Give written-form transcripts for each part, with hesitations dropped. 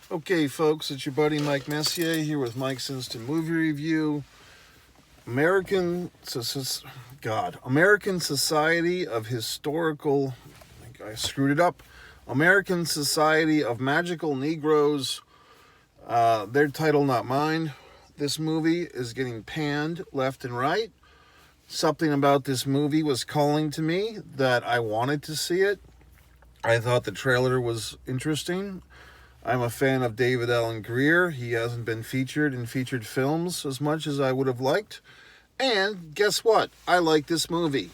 Okay, folks, it's your buddy Mike Messier here with Mike's Instant Movie Review. American, American Society of Historical, I screwed it up. American Society of Magical Negroes, their title, not mine. This movie is getting panned left and right. Something about this movie was calling to me that I wanted to see it. I thought the trailer was interesting. I'm a fan of David Allen Greer. He hasn't been featured in featured films as much as I would have liked. And guess what? I like this movie.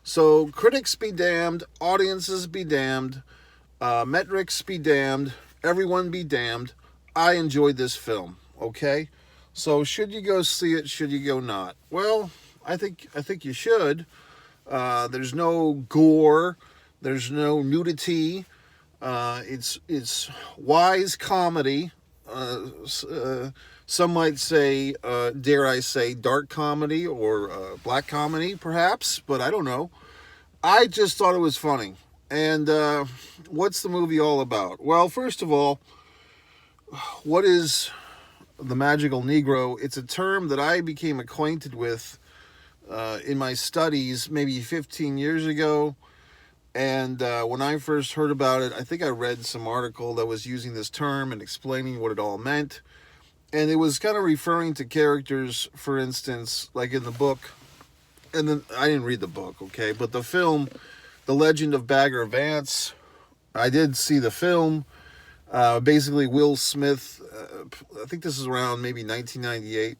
So critics be damned, audiences be damned, metrics be damned, everyone be damned. I enjoyed this film, okay? So should you go see it? Should you go not? Well, I think you should. There's no gore. There's no nudity. It's wise comedy. Some might say, dare I say, dark comedy or black comedy, perhaps, but I don't know. I just thought it was funny. And what's the movie all about? Well, first of all, what is the magical Negro? It's a term that I became acquainted with in my studies maybe 15 years ago. And when I first heard about it, I think I read some article that was using this term and explaining what it all meant. And it was kind of referring to characters, for instance, like in the book. And then I didn't read the book, okay? But the film, The Legend of Bagger Vance, I did see the film. Basically, Will Smith, I think this is around maybe 1998.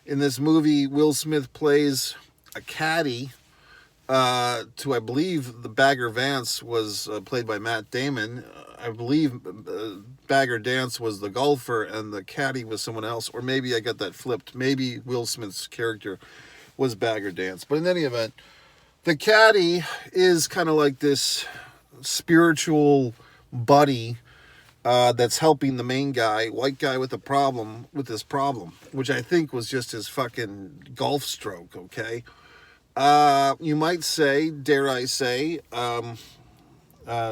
In this movie, Will Smith plays a caddy to, I believe, the Bagger Vance was played by Matt Damon. I believe Bagger Dance was the golfer and the caddy was someone else. Or maybe I got that flipped. Maybe Will Smith's character was Bagger Dance. But in any event, the caddy is kind of like this spiritual buddy that's helping the main guy, white guy with this problem, which I think was just his fucking golf stroke, okay? You might say, dare I say,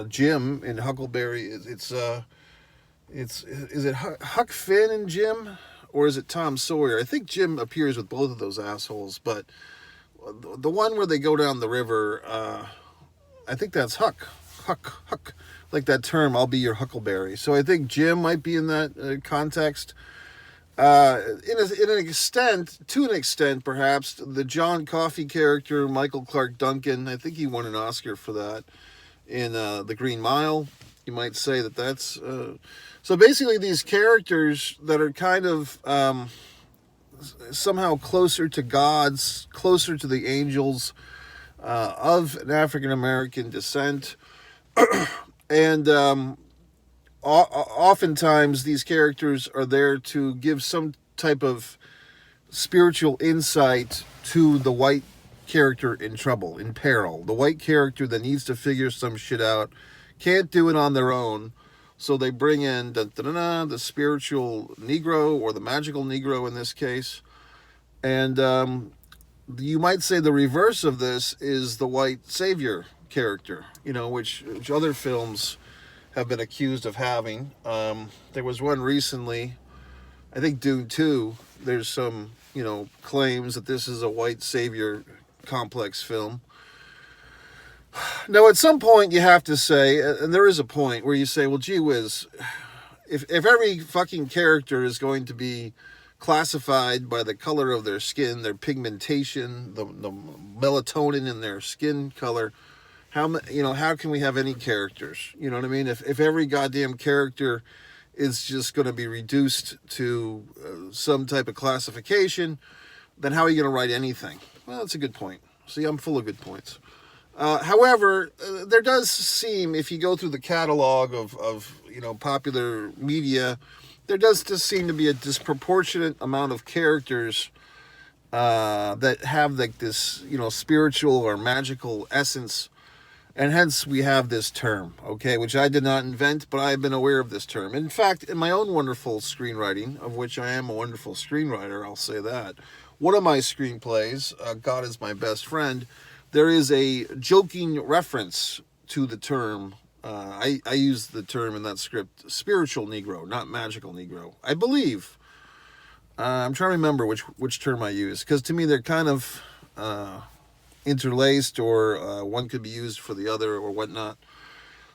Jim in Huckleberry. Is it Huck Finn and Jim, or is it Tom Sawyer? I think Jim appears with both of those assholes, but the one where they go down the river, I think that's Huck, like that term. I'll be your Huckleberry. So I think Jim might be in that context. To an extent, perhaps, the John Coffey character, Michael Clark Duncan, I think he won an Oscar for that in The Green Mile. You might say that's... So basically these characters that are kind of somehow closer to gods, closer to the angels of an African-American descent, and... oftentimes these characters are there to give some type of spiritual insight to the white character in trouble, in peril. The white character that needs to figure some shit out, can't do it on their own, so they bring in the spiritual Negro, or the magical Negro in this case. And you might say the reverse of this is the white savior character, which other films have been accused of having. There was one recently, I think Dune 2, there's some, claims that this is a white savior complex film. Now, at some point you have to say, and there is a point where you say, well, gee whiz, if every fucking character is going to be classified by the color of their skin, their pigmentation, the melatonin in their skin color, how can we have any characters? You know what I mean? If every goddamn character is just going to be reduced to some type of classification, then how are you going to write anything? Well, that's a good point. See, I'm full of good points. However, there does seem, if you go through the catalog of popular media, there does just seem to be a disproportionate amount of characters that have like this, spiritual or magical essence. And hence we have this term, okay, which I did not invent, but I've been aware of this term. In fact, in my own wonderful screenwriting, of which I am a wonderful screenwriter, I'll say that, one of my screenplays, God Is My Best Friend, there is a joking reference to the term I use the term in that script spiritual Negro, not magical Negro. I believe. I'm trying to remember which term I use, because to me they're kind of interlaced, or one could be used for the other, or whatnot.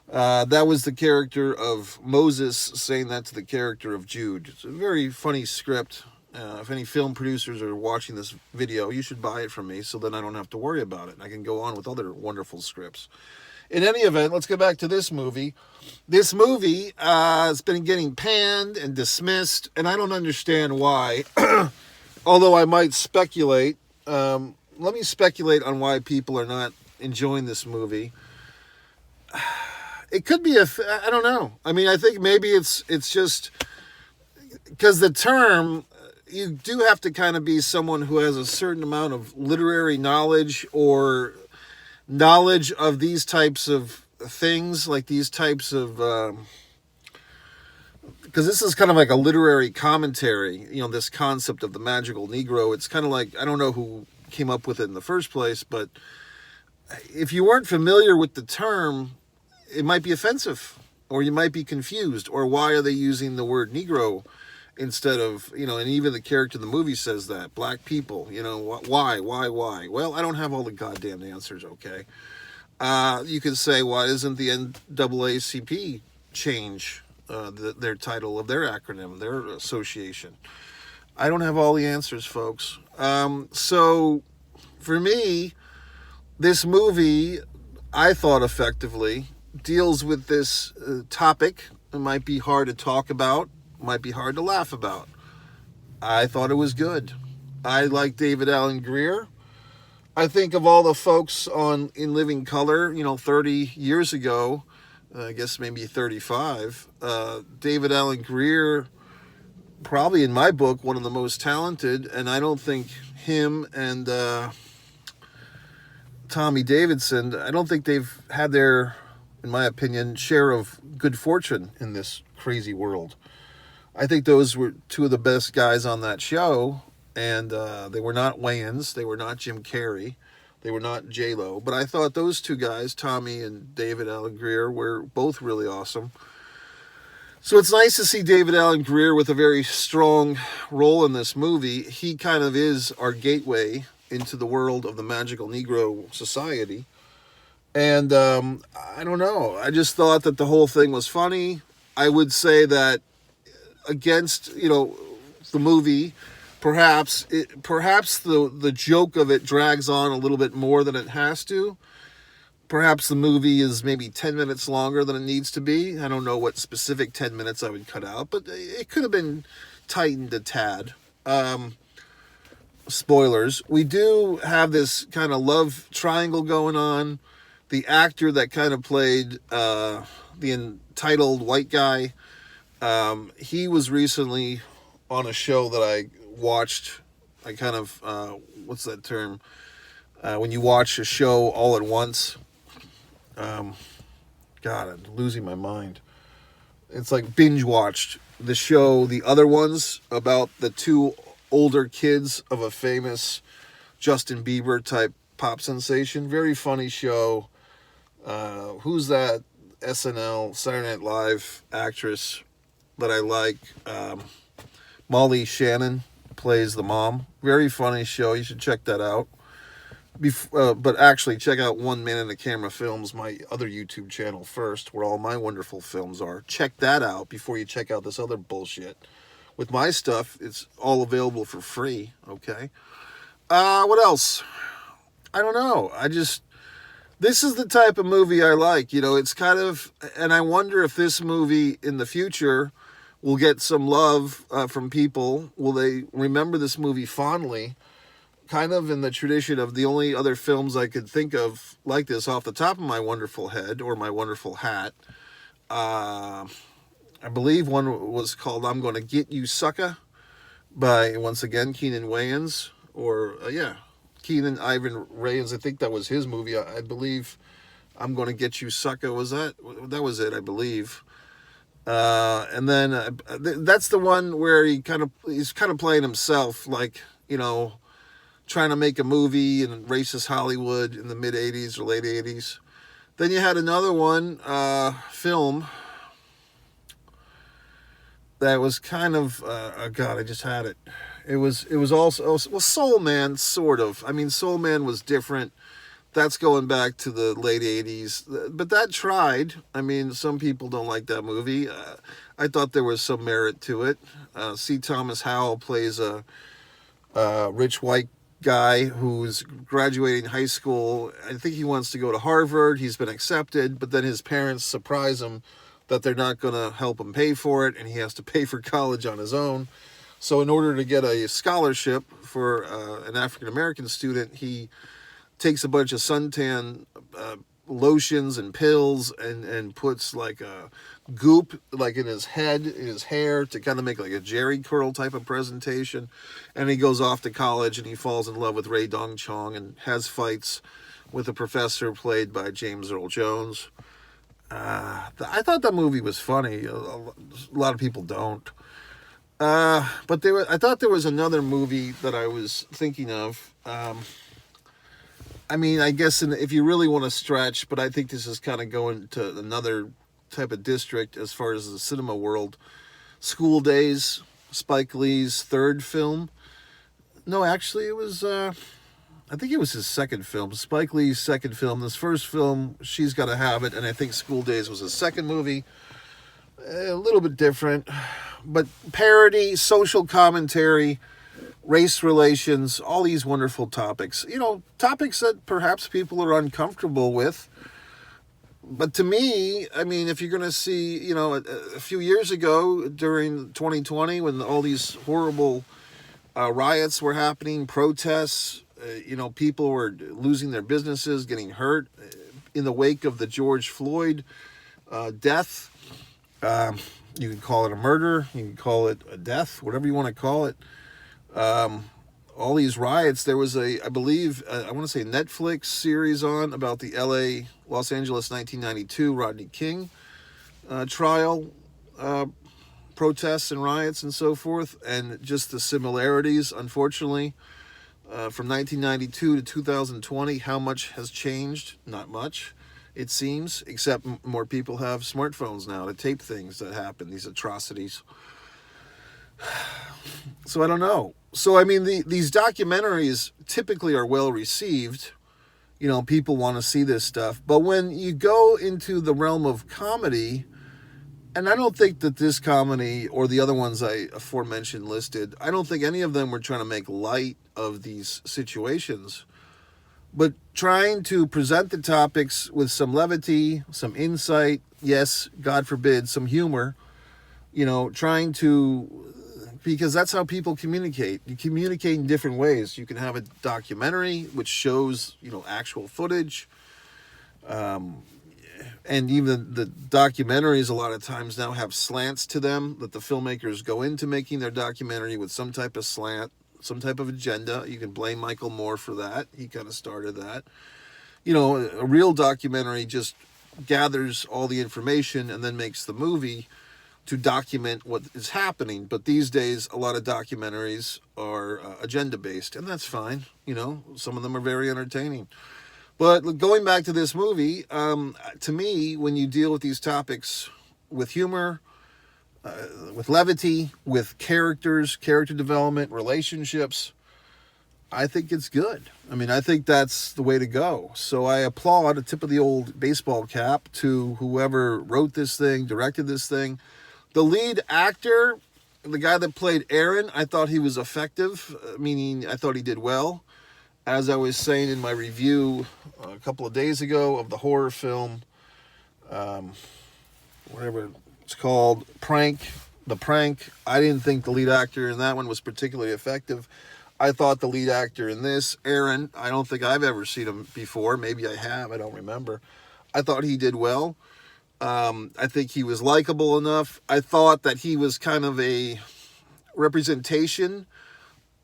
That was the character of Moses saying that to the character of Jude. It's a very funny script. If any film producers are watching this video, you should buy it from me, so then I don't have to worry about it. I can go on with other wonderful scripts. In any event, let's go back to this movie. This movie has been getting panned and dismissed, and I don't understand why. Although I might speculate. Let me speculate on why people are not enjoying this movie. It could be I don't know. I mean, I think maybe it's just because the term, you do have to kind of be someone who has a certain amount of literary knowledge, or knowledge of these types of things, like these types of, because this is kind of like a literary commentary, this concept of the magical Negro. It's kind of like, I don't know who came up with it in the first place, but if you weren't familiar with the term, it might be offensive, or you might be confused, or why are they using the word Negro instead of, and even the character in the movie says that, black people, why? Well, I don't have all the goddamn answers, okay? You could say, why isn't the NAACP change their title of their acronym, their association? I don't have all the answers, folks. So, for me, this movie, I thought effectively deals with this topic. It might be hard to talk about, might be hard to laugh about. I thought it was good. I like David Alan Grier. I think of all the folks in Living Color, 30 years ago, I guess maybe 35, David Alan Grier, probably in my book, one of the most talented, and I don't think him and Tommy Davidson, I don't think they've had their, in my opinion, share of good fortune in this crazy world. I think those were two of the best guys on that show, and they were not Wayans, they were not Jim Carrey, they were not J-Lo, but I thought those two guys, Tommy and David Alan Grier, were both really awesome. So it's nice to see David Alan Grier with a very strong role in this movie. He kind of is our gateway into the world of the magical Negro society. And I don't know. I just thought that the whole thing was funny. I would say that against, the movie, perhaps the joke of it drags on a little bit more than it has to. Perhaps the movie is maybe 10 minutes longer than it needs to be. I don't know what specific 10 minutes I would cut out, but it could have been tightened a tad. Spoilers. We do have this kind of love triangle going on. The actor that kind of played the entitled white guy, he was recently on a show that I watched. I kind of, what's that term? When you watch a show all at once. God, I'm losing my mind. It's like binge watched the show, The Other Ones, about the two older kids of a famous Justin Bieber type pop sensation. Very funny show. Who's that SNL, Saturday Night Live actress that I like? Molly Shannon plays the mom. Very funny show. You should check that out. But actually, check out One Man in the Camera Films, my other YouTube channel first, where all my wonderful films are. Check that out before you check out this other bullshit. With my stuff, it's all available for free, okay? What else? I don't know. This is the type of movie I like. It's kind of, and I wonder if this movie in the future will get some love from people. Will they remember this movie fondly? Kind of in the tradition of the only other films I could think of like this off the top of my wonderful head, or my wonderful hat. I believe one was called I'm Gonna Get You Sucker, by, once again, Keenan Wayans, or, Keenan Ivan Wayans. I think that was his movie. I believe I'm Gonna Get You Sucker, that was it, I believe. And then that's the one where he's kind of playing himself, like, trying to make a movie in racist Hollywood in the mid 80s or late 80s. Then you had another one, film that was kind of, oh God, I just had it. It was also, well, Soul Man, sort of. I mean, Soul Man was different. That's going back to the late 80s. But that tried. I mean, some people don't like that movie. I thought there was some merit to it. C. Thomas Howell plays a rich white guy who's graduating high school. I think he wants to go to Harvard. He's been accepted, but then his parents surprise him that they're not going to help him pay for it, and he has to pay for college on his own. So in order to get a scholarship for an African American student, he takes a bunch of suntan lotions and pills and puts like a goop like in his head, in his hair, to kind of make like a Jerry curl type of presentation. And he goes off to college and he falls in love with Ray Dong Chong and has fights with a professor played by James Earl Jones. I thought that movie was funny. A lot of people don't. But I thought there was another movie that I was thinking of. I mean, I guess if you really want to stretch, but I think this is kind of going to another type of district as far as the cinema world. School Days, Spike Lee's third film. No, actually, it was, I think it was his second film. Spike Lee's second film. This first film, She's Gotta Have It, and I think School Days was his second movie. A little bit different, but parody, social commentary, race relations, all these wonderful topics. You know, topics that perhaps people are uncomfortable with. But to me, I mean, if you're going to see, you know, a few years ago during 2020 when all these horrible riots were happening, protests, you know, people were losing their businesses, getting hurt in the wake of the George Floyd death. You can call it a murder, you can call it a death, whatever you want to call it. All these riots, there was I believe, I want to say Netflix series on about the Los Angeles 1992 Rodney King trial, protests and riots and so forth, and just the similarities, unfortunately, from 1992 to 2020, how much has changed? Not much, it seems, except more people have smartphones now to tape things that happen, these atrocities. So I don't know. So, I mean, these documentaries typically are well received. You know, people want to see this stuff. But when you go into the realm of comedy, and I don't think that this comedy or the other ones I aforementioned listed, I don't think any of them were trying to make light of these situations, but trying to present the topics with some levity, some insight, yes, God forbid, some humor, you know, trying to, because that's how people communicate. You communicate in different ways. You can have a documentary which shows, you know, actual footage. And even the documentaries a lot of times now have slants to them that the filmmakers go into making their documentary with some type of slant, some type of agenda. You can blame Michael Moore for that. He kind of started that. You know, a real documentary just gathers all the information and then makes the movie to document what is happening. But these days, a lot of documentaries are agenda-based, and that's fine. You know, some of them are very entertaining. But going back to this movie, to me, when you deal with these topics with humor, with levity, with characters, character development, relationships, I think it's good. I mean, I think that's the way to go. So I applaud a tip of the old baseball cap to whoever wrote this thing, directed this thing. The lead actor, the guy that played Aaron, I thought he was effective, meaning I thought he did well. As I was saying in my review a couple of days ago of the horror film, whatever it's called, The Prank, I didn't think the lead actor in that one was particularly effective. I thought the lead actor in this, Aaron, I don't think I've ever seen him before. Maybe I have, I don't remember. I thought he did well. I think he was likable enough. I thought that he was kind of a representation.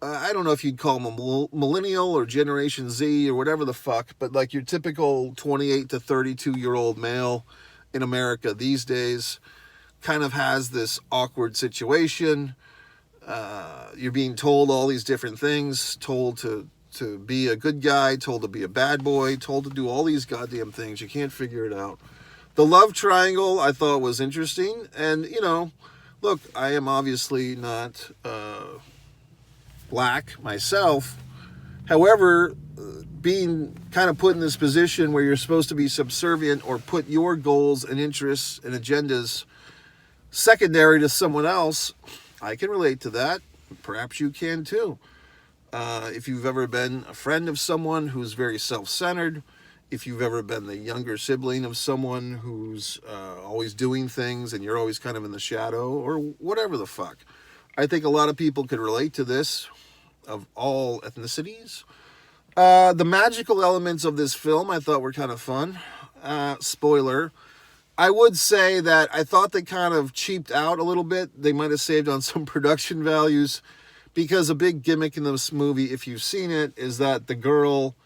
I don't know if you'd call him a millennial or Generation Z or whatever the fuck, but like your typical 28 to 32-year-old male in America these days kind of has this awkward situation. You're being told all these different things, told to to be a good guy, told to be a bad boy, told to do all these goddamn things. You can't figure it out. The love triangle I thought was interesting. And, look, I am obviously not black myself. However, being kind of put in this position where you're supposed to be subservient or put your goals and interests and agendas secondary to someone else, I can relate to that. Perhaps you can too. If you've ever been a friend of someone who's very self-centered, if you've ever been the younger sibling of someone who's always doing things and you're always kind of in the shadow, or whatever the fuck. I think a lot of people could relate to this, of all ethnicities. The magical elements of this film I thought were kind of fun. Spoiler. I would say that I thought they kind of cheaped out a little bit. They might have saved on some production values, because a big gimmick in this movie, if you've seen it, is that the girl,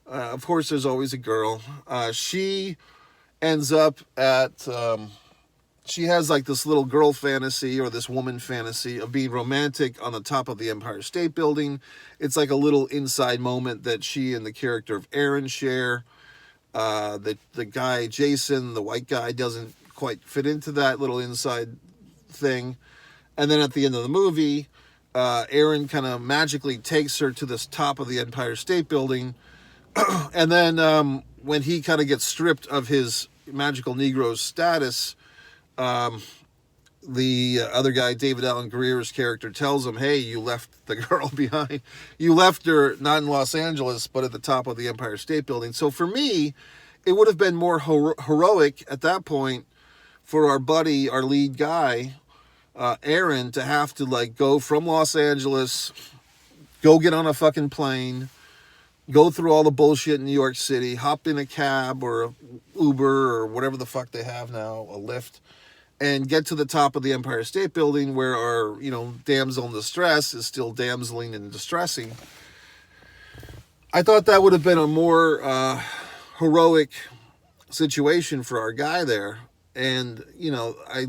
of course there's always a girl, she ends up at, she has like this little girl fantasy, or this woman fantasy, of being romantic on the top of the Empire State Building. It's like a little inside moment that she and the character of Aaron share. The guy, Jason, the white guy, doesn't quite fit into that little inside thing. And then at the end of the movie, Aaron kind of magically takes her to this top of the Empire State Building. And then when he kind of gets stripped of his magical Negroes status, the other guy, David Allen Greer's character, tells him, hey, you left the girl behind. You left her not in Los Angeles, but at the top of the Empire State Building. So for me, it would have been more heroic at that point for our buddy, our lead guy, Aaron, to have to like go from Los Angeles, go get on a fucking plane, go through all the bullshit in New York City, hop in a cab or a Uber or whatever the fuck they have now, a Lyft, and get to the top of the Empire State Building, where our, damsel in distress is still damseling and distressing. I thought that would have been a more heroic situation for our guy there. And, I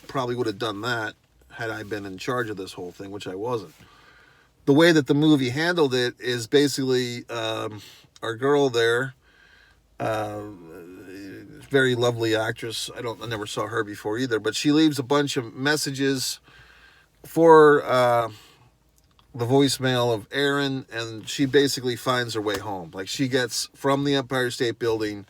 probably would have done that had I been in charge of this whole thing, which I wasn't. The way that the movie handled it is basically our girl there, very lovely actress. I never saw her before either, but she leaves a bunch of messages for the voicemail of Aaron, and she basically finds her way home. Like, she gets from the Empire State Building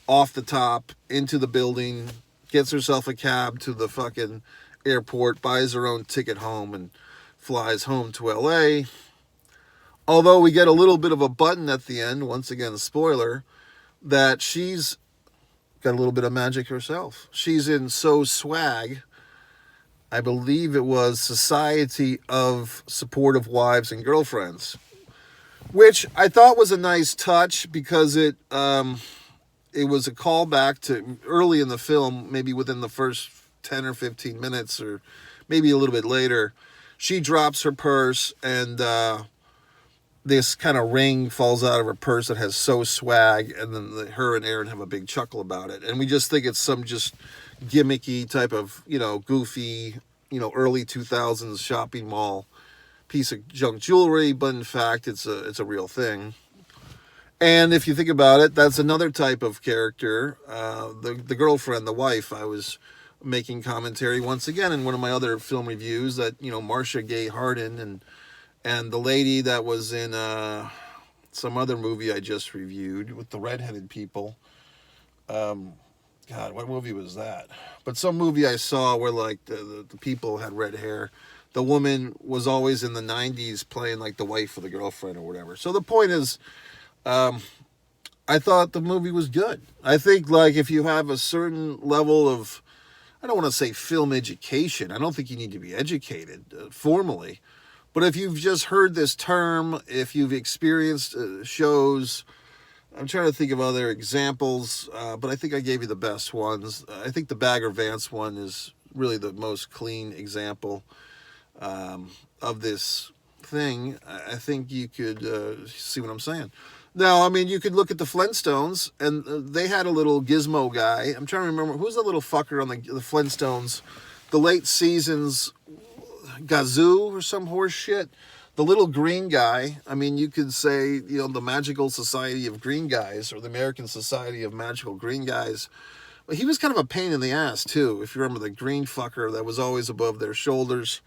off the top into the building, gets herself a cab to the fucking airport, buys her own ticket home, and flies home to LA. Although we get a little bit of a button at the end, once again, spoiler, that she's got a little bit of magic herself. She's in So Swag, I believe it was Society of Supportive Wives and Girlfriends, which I thought was a nice touch, because it was a callback to early in the film, maybe within the first 10 or 15 minutes, or maybe a little bit later. She drops her purse, and this kind of ring falls out of her purse that has So Swag, and then her and Aaron have a big chuckle about it. And we just think it's some just gimmicky type of, goofy, early 2000s shopping mall piece of junk jewelry, but in fact, it's a real thing. And if you think about it, that's another type of character, the girlfriend, the wife. I was making commentary once again in one of my other film reviews that, Marcia Gay Harden and the lady that was in some other movie I just reviewed with the redheaded people. God, what movie was that? But some movie I saw where like the people had red hair. The woman was always in the 90s playing like the wife of the girlfriend or whatever. So the point is, I thought the movie was good. I think like if you have a certain level of, I don't want to say film education. I don't think you need to be educated formally. But if you've just heard this term, if you've experienced shows, I'm trying to think of other examples, but I think I gave you the best ones. I think the Bagger Vance one is really the most clean example of this thing. I think you could see what I'm saying. Now, I mean, you could look at the Flintstones, and they had a little gizmo guy. I'm trying to remember, who's the little fucker on the Flintstones? The late seasons, Gazoo or some horse shit. the little green guy, I mean, you could say, you know, the Magical Society of Green Guys or the American Society of Magical Green Guys. But he was kind of a pain in the ass, too, if you remember the green fucker that was always above their shoulders.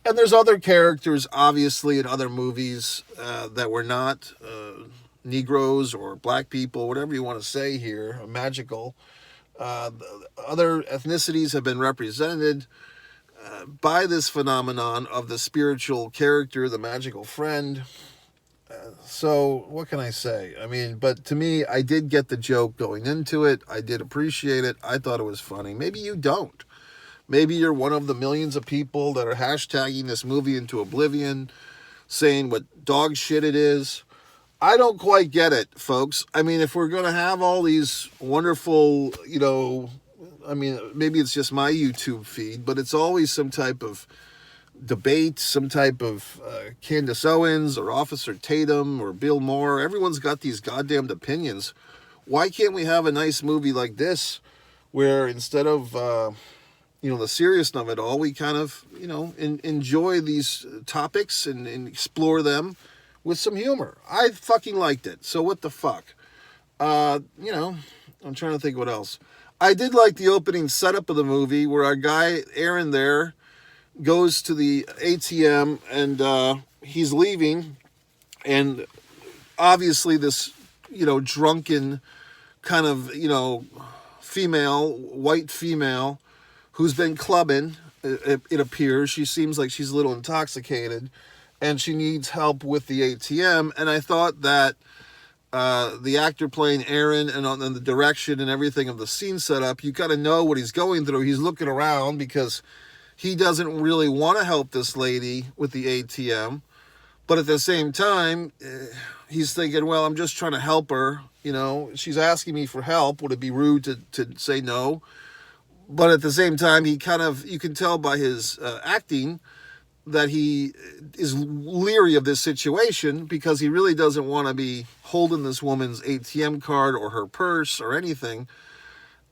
And there's other characters, obviously, in other movies that were not Negroes or black people, whatever you want to say here, magical. Other ethnicities have been represented by this phenomenon of the spiritual character, the magical friend. So what can I say? I mean, but to me, I did get the joke going into it. I did appreciate it. I thought it was funny. Maybe you don't. Maybe you're one of the millions of people that are hashtagging this movie into oblivion, saying what dog shit it is. I don't quite get it, folks. I mean, if we're going to have all these wonderful, you know, I mean, maybe it's just my YouTube feed, but it's always some type of debate, some type of Candace Owens or Officer Tatum or Bill Maher. Everyone's got these goddamned opinions. Why can't we have a nice movie like this where instead of, you know, the seriousness of it all, we kind of, you know, enjoy these topics and explore them with some humor. I fucking liked it. So what the fuck? You know, I'm trying to think what else. I did like the opening setup of the movie where our guy, Aaron there, goes to the ATM and he's leaving. And obviously this, you know, drunken kind of, you know, female, white female who's been clubbing, it appears. She seems like she's a little intoxicated and she needs help with the ATM. And I thought that the actor playing Aaron and on the direction and everything of the scene setup, you kind of know what he's going through. He's looking around because he doesn't really want to help this lady with the ATM. But at the same time, he's thinking, well, I'm just trying to help her. You know, she's asking me for help. Would it be rude to say no? But at the same time, he kind of, you can tell by his acting that he is leery of this situation because he really doesn't want to be holding this woman's ATM card or her purse or anything.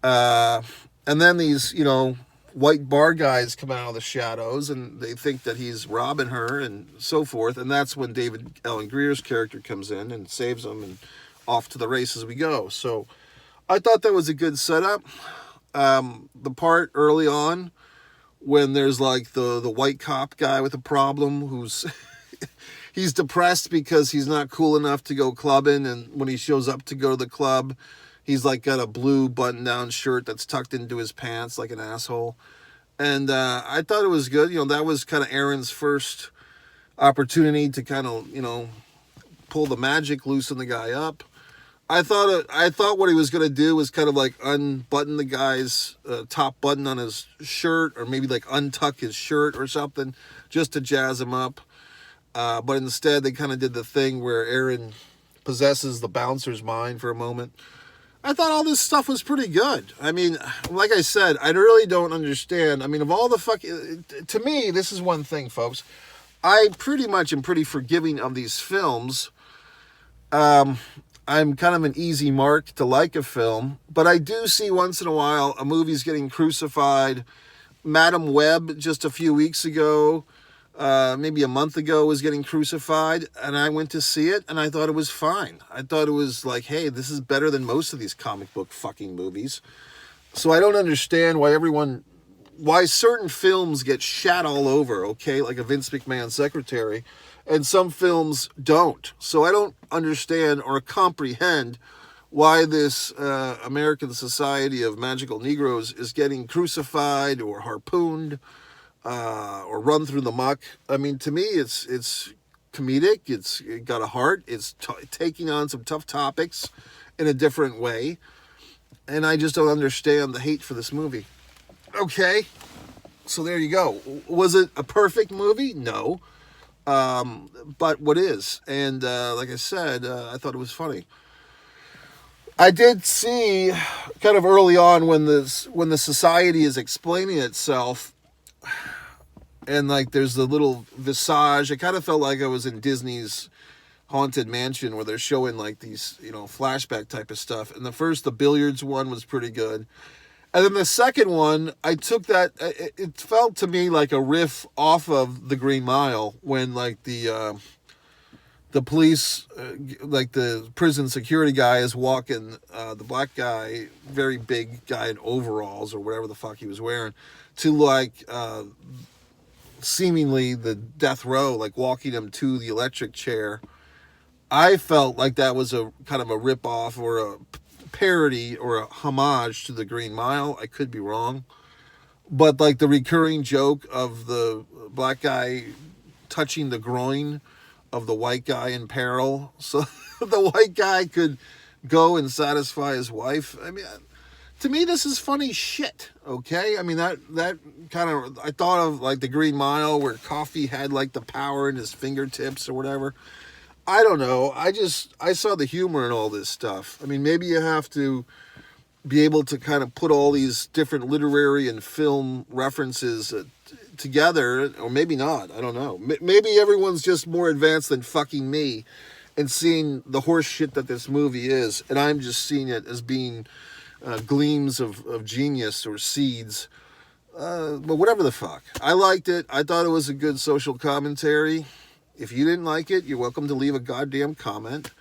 And then these, you know, white bar guys come out of the shadows and they think that he's robbing her and so forth. And that's when David Allen Greer's character comes in and saves them and off to the races we go. So I thought that was a good setup. The part early on when there's like the white cop guy with a problem who's he's depressed because he's not cool enough to go clubbing, and when he shows up to go to the club, he's like got a blue button-down shirt that's tucked into his pants like an asshole. And I thought it was good. You know, that was kind of Aaron's first opportunity to kind of, you know, pull the magic, loosen the guy up. I thought what he was going to do was kind of like unbutton the guy's top button on his shirt, or maybe like untuck his shirt or something just to jazz him up. But instead they kind of did the thing where Aaron possesses the bouncer's mind for a moment. I thought all this stuff was pretty good. I mean, like I said, I really don't understand. I mean, of all the to me, this is one thing, folks. I pretty much am pretty forgiving of these films. I'm kind of an easy mark to like a film, but I do see once in a while a movie's getting crucified. Madam Web just a few weeks ago, maybe a month ago, was getting crucified, and I went to see it, and I thought it was fine. I thought it was like, hey, this is better than most of these comic book fucking movies. So I don't understand why certain films get shat all over, okay, like a Vince McMahon secretary, and some films don't. So I don't understand or comprehend why this American Society of Magical Negroes is getting crucified or harpooned or run through the muck. I mean, to me, it's comedic. It's got a heart. It's taking on some tough topics in a different way. And I just don't understand the hate for this movie. Okay, so there you go. Was it a perfect movie? No. But what is? And like I said, I thought it was funny. I did see kind of early on when the society is explaining itself, and like there's the little visage. I kind of felt like I was in Disney's Haunted Mansion where they're showing like these, you know, flashback type of stuff. And the billiards one was pretty good. And then the second one, I took that. It felt to me like a riff off of The Green Mile when like the police, like the prison security guy is walking the black guy, very big guy in overalls or whatever the fuck he was wearing, to like seemingly the death row, like walking him to the electric chair. I felt like that was a kind of a rip-off or a parody or a homage to The Green Mile. I could be wrong. But like the recurring joke of the black guy touching the groin of the white guy in peril, so the white guy could go and satisfy his wife. I mean, to me, this is funny shit, okay? I mean, that kind of, I thought of like The Green Mile where Coffee had like the power in his fingertips or whatever. I don't know. I saw the humor in all this stuff. I mean, maybe you have to be able to kind of put all these different literary and film references together, or maybe not. I don't know. Maybe everyone's just more advanced than fucking me and seeing the horse shit that this movie is, and I'm just seeing it as being gleams of genius or seeds. But whatever the fuck. I liked it. I thought it was a good social commentary. If you didn't like it, you're welcome to leave a goddamn comment.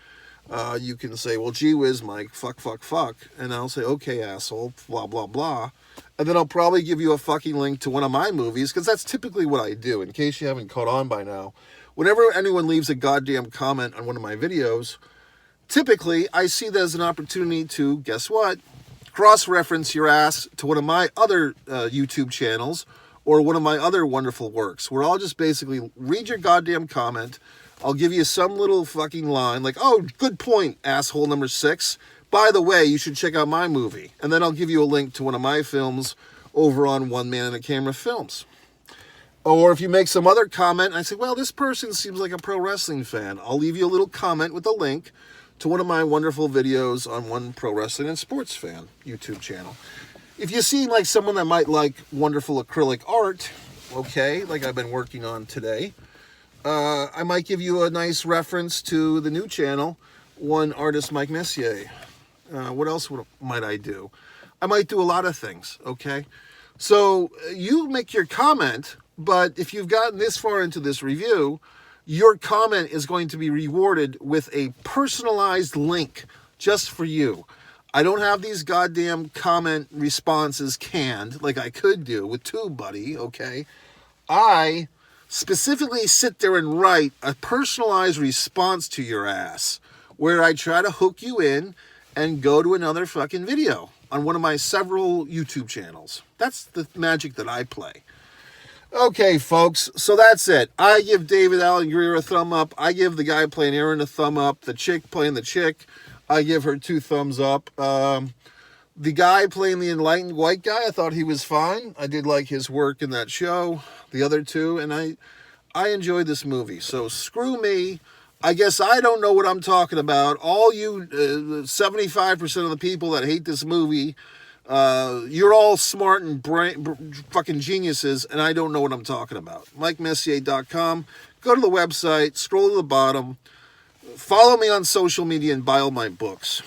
You can say, well, gee whiz, Mike, fuck. And I'll say, okay, asshole, blah, blah, blah. And then I'll probably give you a fucking link to one of my movies, because that's typically what I do, in case you haven't caught on by now. Whenever anyone leaves a goddamn comment on one of my videos, typically I see that as an opportunity to, guess what, cross-reference your ass to one of my other YouTube channels, or one of my other wonderful works, where I'll just basically read your goddamn comment. I'll give you some little fucking line like, oh, good point, asshole number 6. By the way, you should check out my movie. And then I'll give you a link to one of my films over on One Man and a Camera Films. Or if you make some other comment, and I say, well, this person seems like a pro wrestling fan, I'll leave you a little comment with a link to one of my wonderful videos on One Pro Wrestling and Sports Fan YouTube channel. If you seem like someone that might like wonderful acrylic art, okay, like I've been working on today, I might give you a nice reference to the new channel, One Artist Mike Messier. What else might I do? I might do a lot of things, okay? So you make your comment, but if you've gotten this far into this review, your comment is going to be rewarded with a personalized link just for you. I don't have these goddamn comment responses canned like I could do with TubeBuddy, okay? I specifically sit there and write a personalized response to your ass where I try to hook you in and go to another fucking video on one of my several YouTube channels. That's the magic that I play. Okay, folks, so that's it. I give David Allen Greer a thumb up. I give the guy playing Aaron a thumb up. The chick playing the chick, I give her 2 thumbs up. The guy playing the enlightened white guy, I thought he was fine. I did like his work in that show. The other two, and I enjoyed this movie. So screw me. I guess I don't know what I'm talking about. All you 75% of the people that hate this movie, you're all smart and fucking geniuses, and I don't know what I'm talking about. MikeMessier.com. Go to the website, scroll to the bottom. Follow me on social media and buy all my books.